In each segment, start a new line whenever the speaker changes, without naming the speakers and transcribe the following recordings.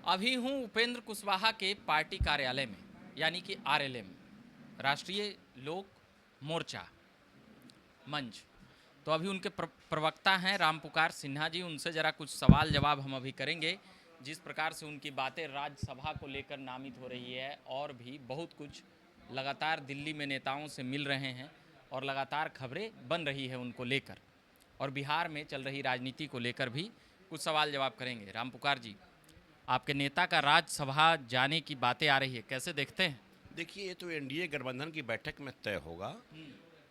अभी हूँ उपेंद्र कुशवाहा के पार्टी कार्यालय में, यानी कि आरएलएम, राष्ट्रीय लोक मोर्चा मंच। तो अभी उनके प्रवक्ता हैं रामपुकार सिन्हा जी, उनसे ज़रा कुछ सवाल जवाब हम अभी करेंगे। जिस प्रकार से उनकी बातें राज्यसभा को लेकर नामित हो रही है, और भी बहुत कुछ लगातार दिल्ली में नेताओं से मिल रहे हैं और लगातार खबरें बन रही है उनको लेकर, और बिहार में चल रही राजनीति को लेकर भी कुछ सवाल जवाब करेंगे। रामपुकार जी, आपके नेता का राज्यसभा जाने की बातें आ रही है, कैसे देखते हैं?
देखिए, ये तो एनडीए गठबंधन की बैठक में तय होगा।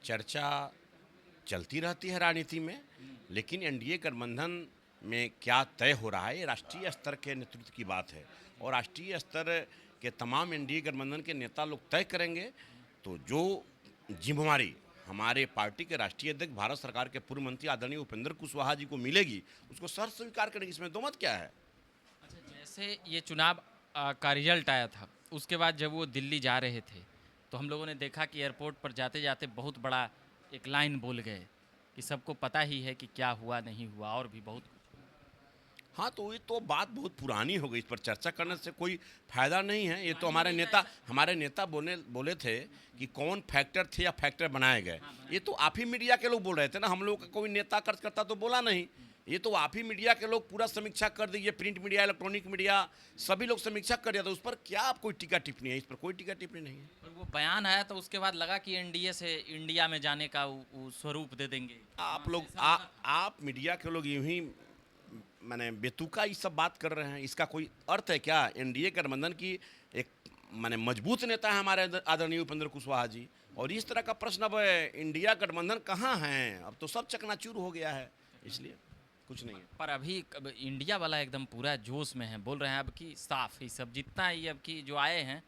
चर्चा चलती रहती है राजनीति में, लेकिन एनडीए गठबंधन में क्या तय हो रहा है ये राष्ट्रीय स्तर के नेतृत्व की बात है, और राष्ट्रीय स्तर के तमाम एनडीए गठबंधन के नेता लोग तय करेंगे। तो जो जिम्मेवारी हमारे पार्टी के राष्ट्रीय अध्यक्ष भारत सरकार के पूर्व मंत्री आदरणीय उपेंद्र कुशवाहा जी को मिलेगी, उसको सर स्वीकार करेंगे, इसमें दो मत क्या है।
अच्छा, जैसे ये चुनाव का रिजल्ट आया था, उसके बाद जब वो दिल्ली जा रहे थे, तो हम लोगों ने देखा कि एयरपोर्ट पर जाते जाते बहुत बड़ा एक लाइन बोल गए कि सबको पता ही है कि क्या हुआ नहीं हुआ, और भी बहुत कुछ।
हाँ, तो ये तो बात बहुत पुरानी हो गई, इस पर चर्चा करने से कोई फायदा नहीं है। ये तो हमारे नेता बोले थे कि कौन फैक्टर थे या फैक्टर बनाए गए। ये तो आप ही मीडिया के लोग बोल रहे थे ना, हम लोग का कोई नेता कार्यकर्ता तो बोला नहीं। ये तो आप ही मीडिया के लोग पूरा समीक्षा कर दीजिए, प्रिंट मीडिया, इलेक्ट्रॉनिक मीडिया, सभी लोग समीक्षा कर दिया था। उस पर क्या आप कोई टीका टिप्पणी है? इस पर कोई टीका टिप्पणी नहीं है।
और वो बयान आया तो उसके बाद लगा कि एनडीए से इंडिया में जाने का वो स्वरूप दे देंगे।
आप मीडिया के लोग यूं ही माने बेतुका ये सब बात कर रहे हैं, इसका कोई अर्थ है क्या? एनडीए गठबंधन की एक माने मजबूत नेता है हमारे आदरणीय उपेंद्र कुशवाहा जी, और इस तरह का प्रश्न अब इंडिया गठबंधन कहाँ है? अब तो सब चकनाचूर हो गया है, इसलिए कुछ नहीं है।
पर अभी इंडिया वाला एकदम पूरा जोश में है, बोल रहे हैं अब की साफ ही सब जितना ही अब की जो आए हैं।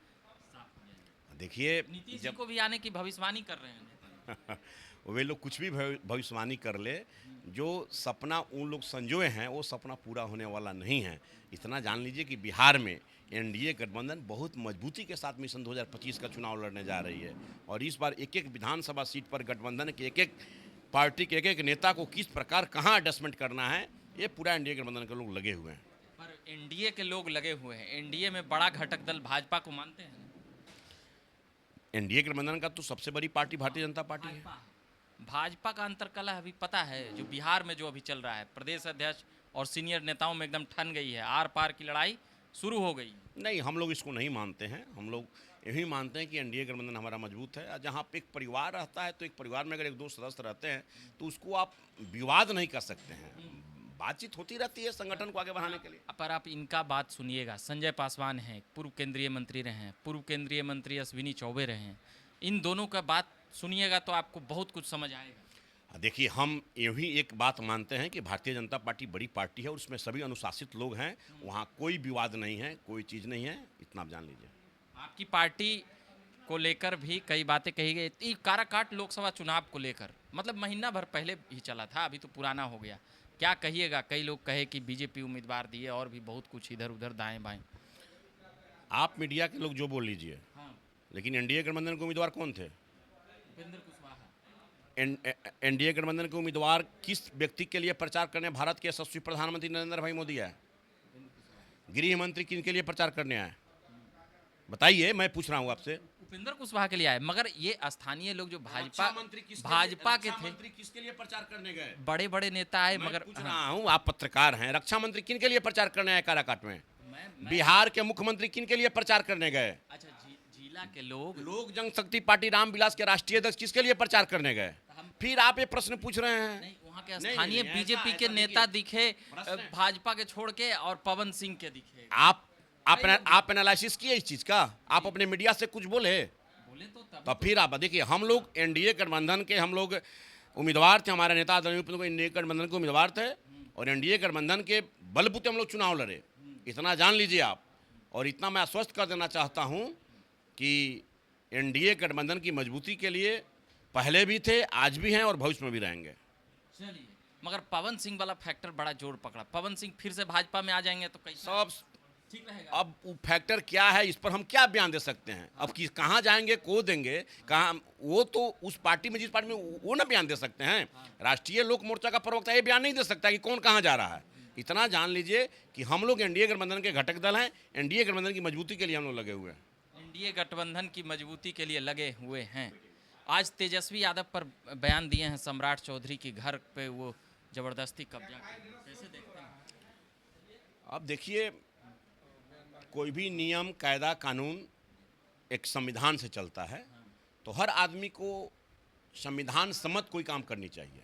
देखिए,
नीतीश जी को भी आने की भविष्यवाणी कर रहे हैं।
वे लोग कुछ भी भविष्यवाणी कर ले, जो सपना उन लोग संजोए हैं वो सपना पूरा होने वाला नहीं है। इतना जान लीजिए कि बिहार में एनडीए गठबंधन बहुत मजबूती के साथ मिशन 2025 का चुनाव लड़ने जा रही है, और इस बार एक एक विधानसभा सीट पर गठबंधन के एक एक पार्टी के एक एक नेता को किस प्रकार कहाँ एडजस्टमेंट करना है, ये पूरा एनडीए गठबंधन के लोग लगे हुए हैं।
पर एनडीए के लोग लगे हुए हैं, एनडीए में बड़ा घटक दल भाजपा को मानते हैं।
एनडीए गठबंधन का तो सबसे बड़ी पार्टी भारतीय जनता पार्टी है।
भाजपा का अंतर्कलह अभी पता है, जो बिहार में जो अभी चल रहा है, प्रदेश अध्यक्ष और सीनियर नेताओं में एकदम ठन गई है, आर पार की लड़ाई शुरू हो गई।
नहीं, हम लोग इसको नहीं मानते हैं। हम लोग यही मानते हैं कि एनडीए गठबंधन हमारा मजबूत है। जहाँ पे एक परिवार रहता है, तो एक परिवार में अगर एक दो सदस्य रहते हैं तो उसको आप विवाद नहीं कर सकते हैं, बातचीत होती रहती है संगठन को आगे बढ़ाने के लिए।
पर आप इनका बात सुनिएगा, संजय पासवान हैं, पूर्व केंद्रीय मंत्री रहे हैं, पूर्व केंद्रीय मंत्री अश्विनी चौबे रहे हैं, इन दोनों का बात सुनिएगा तो आपको बहुत कुछ समझ आएगा।
देखिए, हम यही एक बात मानते हैं कि भारतीय जनता पार्टी बड़ी पार्टी है और उसमें सभी अनुशासित लोग हैं, वहाँ कोई विवाद नहीं है, कोई चीज़ नहीं है, इतना आप जान लीजिए।
आपकी पार्टी को लेकर भी कई बातें कही गई। काराकाट लोकसभा चुनाव को लेकर, मतलब महीना भर पहले ही चला था, अभी तो पुराना हो गया, क्या कहिएगा? कई लोग कहे कि बीजेपी उम्मीदवार दिए, और भी बहुत कुछ इधर उधर दाएं बाएं।
आप मीडिया के लोग जो बोल लीजिए,
हाँ,
लेकिन एनडीए गठबंधन के उम्मीदवार कौन थे?
उपेंद्र कुशवाहा।
एनडीए गठबंधन के उम्मीदवार किस व्यक्ति के लिए प्रचार करने भारत के यशस्वी प्रधानमंत्री नरेंद्र भाई मोदी आए? गृह मंत्री किन के लिए प्रचार करने आए? बताइए, मैं पूछ रहा हूँ आपसे।
उपेंद्र कुशवाहा के लिए आए, मगर ये स्थानीय लोग जो भाजपा के थे,
किसके लिए प्रचार करने गए?
बड़े बड़े नेता आए, मगर
पूछ रहा हूँ, आप पत्रकार हैं, रक्षा मंत्री किन के लिए प्रचार करने आए काराकाट में?
मैं
बिहार के मुख्यमंत्री किन के लिए प्रचार करने गए?
अच्छा, जिला के लोग
लोक जनशक्ति पार्टी रामविलास के राष्ट्रीय अध्यक्ष किसके लिए प्रचार करने गए? फिर आप ये प्रश्न पूछ रहे हैं?
नहीं, वहाँ के स्थानीय बीजेपी के नेता दिखे, भाजपा के छोड़ के, और पवन सिंह के दिखे।
आप एनालिसिस किए इस चीज का? आप अपने मीडिया से कुछ बोले तो फिर आप देखिए, हम लोग एनडीए गठबंधन के हम लोग उम्मीदवार थे, हमारे नेता एनडीए गठबंधन के उम्मीदवार थे, और एनडीए गठबंधन के बलबूते हम लोग चुनाव लड़े, इतना जान लीजिए आप। और इतना मैं आश्वस्त कर देना चाहता हूं कि एनडीए गठबंधन की मजबूती के लिए पहले भी थे, आज भी हैं और भविष्य में भी रहेंगे।
चलिए, मगर पवन सिंह वाला फैक्टर बड़ा जोर पकड़ा, पवन सिंह फिर से भाजपा में आ जाएंगे तो कैसा
सब
ठीक रहेगा?
अब वो फैक्टर क्या है, इस पर हम क्या बयान दे सकते हैं? अब कि कहाँ जाएंगे, को देंगे, कहाँ, वो तो उस पार्टी में, जिस पार्टी में वो ना बयान दे सकते हैं। राष्ट्रीय लोक मोर्चा का प्रवक्ता ये बयान नहीं दे सकता कि कौन कहाँ जा रहा है। इतना जान लीजिए कि हम लोग एनडीए गठबंधन के घटक दल हैं। एनडीए गठबंधन की मजबूती के लिए हम लोग लगे हुए हैं।
एनडीए गठबंधन की मजबूती के लिए लगे हुए हैं। आज तेजस्वी यादव पर बयान दिए हैं सम्राट चौधरी की, घर पे वो जबरदस्ती कब्जा किया। कैसे देखते हैं?
अब देखिए, कोई भी नियम, कायदा, कानून एक संविधान से चलता है, तो हर आदमी को संविधान सम्मत कोई काम करनी चाहिए।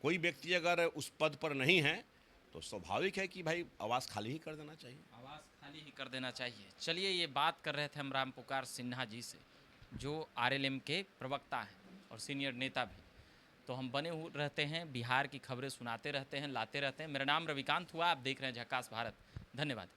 कोई व्यक्ति अगर उस पद पर नहीं है तो स्वाभाविक है कि भाई आवाज़ खाली ही कर देना चाहिए।
आवाज़ खाली ही कर देना चाहिए। चलिए, ये बात कर रहे थे हम राम पुकार सिन्हा जी से, जो आरएलएम के प्रवक्ता हैं और सीनियर नेता भी। तो हम बने हुए रहते हैं, बिहार की खबरें सुनाते रहते हैं, लाते रहते हैं। मेरा नाम रविकांत हुआ, आप देख रहे हैं झकास भारत। धन्यवाद।